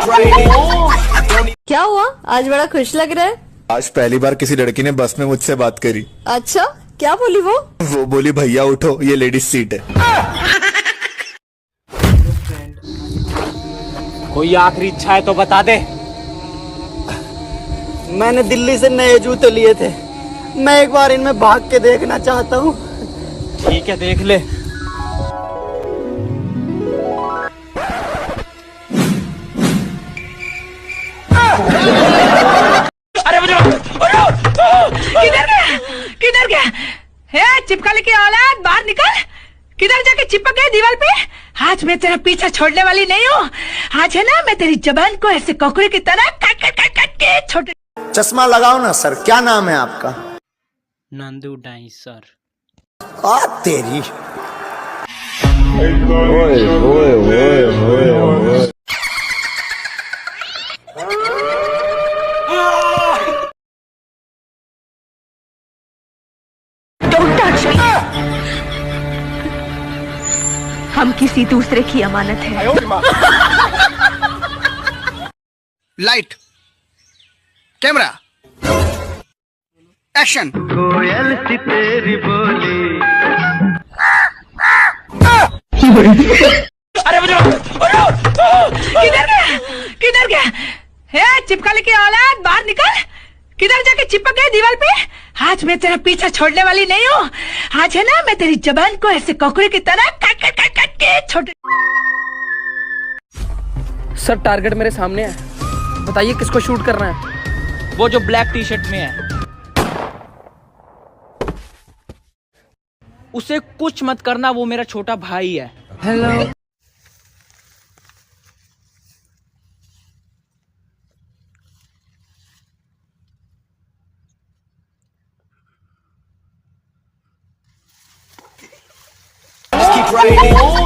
क्या हुआ, आज बड़ा खुश लग रहा है। आज पहली बार किसी लड़की ने बस में मुझसे बात करी। अच्छा, क्या बोली वो? वो बोली भैया उठो, ये लेडीज सीट है। कोई आखिरी इच्छा है तो बता दे। मैंने दिल्ली से नए जूते लिए थे, मैं एक बार इनमें भाग के देखना चाहता हूँ। ठीक है, देख ले। अरे किधर गया है? चिपकली की औलाद, बाहर निकल। किधर जाके चिपक गए दीवार पे? आज मैं तेरा पीछा छोड़ने वाली नहीं हूँ। आज है ना, मैं तेरी जबान को ऐसे कोकड़े की तरह काट काट काट काट के छोटे। चश्मा लगाओ ना सर, क्या नाम है आपका? Nandu die sir. आ तेरी। Don't touch me. हम किसी दूसरे की अमानत है। Light, camera, action. कोयल सी तेरी बोली। अरे किधर गया है? चिपकली की औलाद, बाहर निकल। किधर जाके चिपक गए दीवार पे? आज मैं तेरा पीछा छोड़ने वाली नहीं हूँ। आज है ना, मैं तेरी जबान को ऐसे कोकड़े की तरह काट काट काट काट के छोटे। सर, टारगेट मेरे सामने है, बताइए किसको शूट करना है? वो जो ब्लैक टी शर्ट में है, उसे कुछ मत करना, वो मेरा छोटा भाई है। हेलो। Keep writing.